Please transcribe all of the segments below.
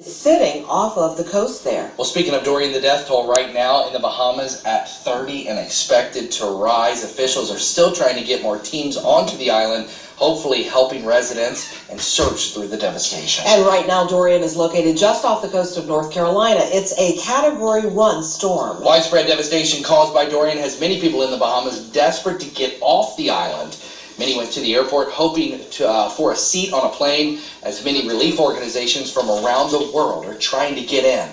sitting off of the coast there. Well, speaking of Dorian, the death toll right now in the Bahamas at 30 and expected to rise. Officials are still trying to get more teams onto the island, hopefully helping residents and search through the devastation. And right now, Dorian is located just off the coast of North Carolina. It's a Category 1 storm. Widespread devastation caused by Dorian has many people in the Bahamas desperate to get off the island. Many went to the airport hoping for a seat on a plane, as many relief organizations from around the world are trying to get in.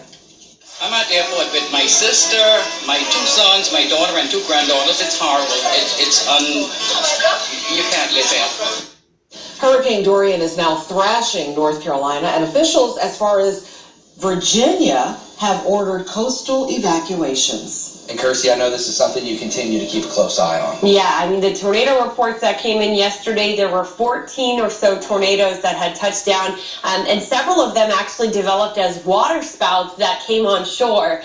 I'm at the airport with my sister, my 2 sons, my daughter, and 2 granddaughters. It's horrible. You can't live there. Hurricane Dorian is now thrashing North Carolina, and officials as far as Virginia have ordered coastal evacuations. And Kirstie, I know this is something you continue to keep a close eye on. Yeah, I mean, the tornado reports that came in yesterday, there were 14 or so tornadoes that had touched down, and several of them actually developed as water spouts that came on shore.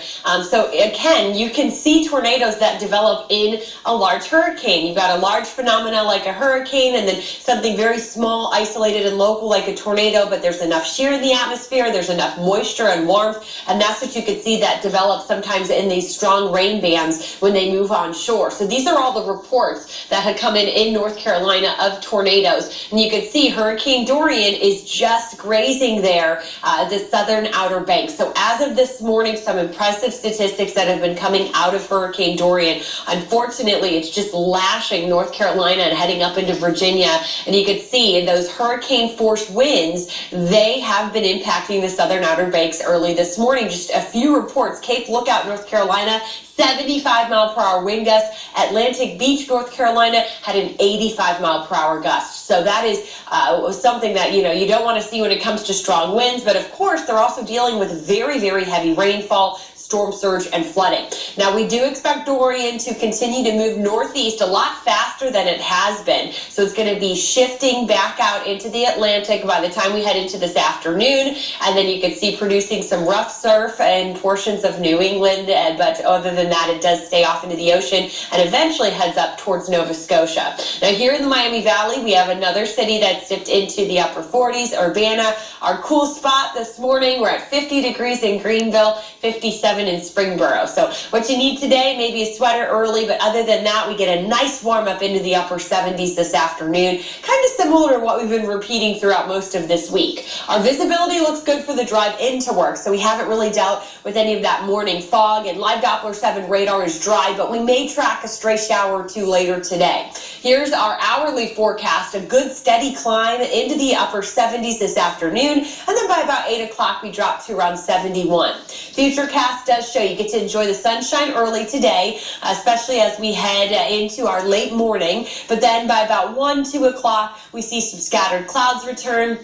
So again, you can see tornadoes that develop in a large hurricane. You've got a large phenomena like a hurricane, and then something very small, isolated and local like a tornado, but there's enough shear in the atmosphere, there's enough moisture and warmth, and that's what you could see that develop sometimes in these strong rain bands when they move on shore. So these are all the reports that had come in North Carolina of tornadoes. And you can see Hurricane Dorian is just grazing there, the southern Outer Banks. So as of this morning, some impressive statistics that have been coming out of Hurricane Dorian. Unfortunately, it's just lashing North Carolina and heading up into Virginia. And you can see in those hurricane force winds, they have been impacting the southern Outer Banks early this morning. Just a few reports. Cape Lookout, North Carolina, 75-mile-per-hour wind gust. Atlantic Beach, North Carolina, had an 85-mile-per-hour gust. So that is something that, you don't want to see when it comes to strong winds. But, of course, they're also dealing with very, very heavy rainfall, storm surge, and flooding. Now, we do expect Dorian to continue to move northeast a lot faster than it has been. So it's going to be shifting back out into the Atlantic by the time we head into this afternoon. And then you can see producing some rough surf in portions of New England. But other than that, it does stay off into the ocean and eventually heads up towards Nova Scotia. Now, here in the Miami Valley, we have another city that's dipped into the upper 40s, Urbana. Our cool spot this morning, we're at 50 degrees in Greenville, 57 in Springboro. So what you need today, maybe a sweater early, but other than that, we get a nice warm up into the upper 70s this afternoon, kind of similar to what we've been repeating throughout most of this week. Our visibility looks good for the drive into work, so we haven't really dealt with any of that morning fog, and live Doppler 7 radar is dry, but we may track a stray shower or two later today. Here's our hourly forecast, a good steady climb into the upper 70s this afternoon, and then by about 8 o'clock we drop to around 71. Futurecast does show you get to enjoy the sunshine early today, especially as we head into our late morning, but then by about 1, 2 o'clock we see some scattered clouds return.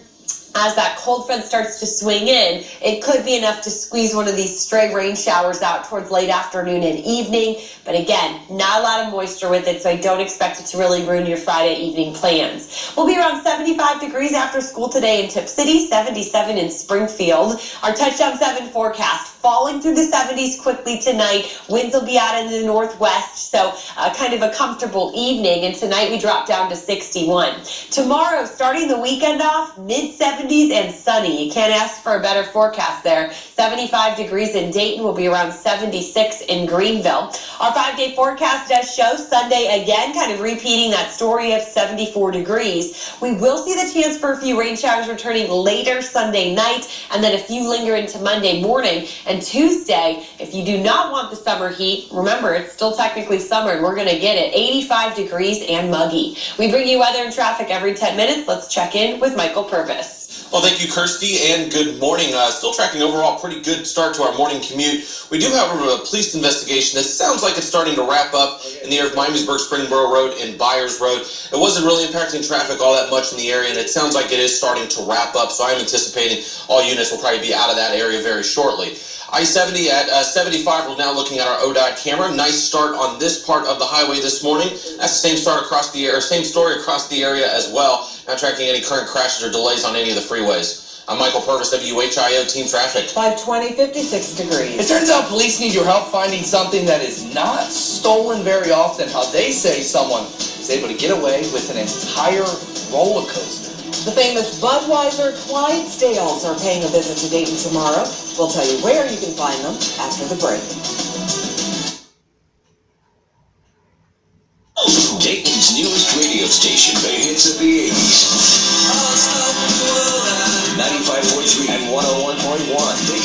As that cold front starts to swing in, it could be enough to squeeze one of these stray rain showers out towards late afternoon and evening. But again, not a lot of moisture with it, so I don't expect it to really ruin your Friday evening plans. We'll be around 75 degrees after school today in Tip City, 77 in Springfield. Our Touchdown 7 forecast, falling through the 70s quickly tonight. Winds will be out in the northwest, so kind of a comfortable evening. And tonight we drop down to 61. Tomorrow, starting the weekend off, mid-70s and sunny. You can't ask for a better forecast there. 75 degrees in Dayton, will be around 76 in Greenville. Our 5-day forecast does show Sunday again, kind of repeating that story of 74 degrees. We will see the chance for a few rain showers returning later Sunday night, and then a few linger into Monday morning. And Tuesday, if you do not want the summer heat, remember it's still technically summer and we're going to get it 85 degrees and muggy. We bring you weather and traffic every 10 minutes. Let's check in with Michael Purvis. Well, thank you, Kirstie, and good morning. Still tracking overall pretty good start to our morning commute. We do, however, a police investigation that sounds like it's starting to wrap up in the area of Miamisburg, Springboro Road, and Byers Road. It wasn't really impacting traffic all that much in the area, and it sounds like it is starting to wrap up, so I'm anticipating all units will probably be out of that area very shortly. I-70 at 75, we're now looking at our ODOT camera. Nice start on this part of the highway this morning. That's the same start across the area, same story across the area as well. Not tracking any current crashes or delays on any of the freeways. I'm Michael Purvis, WHIO Team Traffic. 520, 56 degrees. It turns out police need your help finding something that is not stolen very often. How they say someone is able to get away with an entire roller coaster. The famous Budweiser Clydesdales are paying a visit to Dayton tomorrow. We'll tell you where you can find them after the break. Dayton's newest radio station, the hits of the 80s. 95.3 and 101.1, the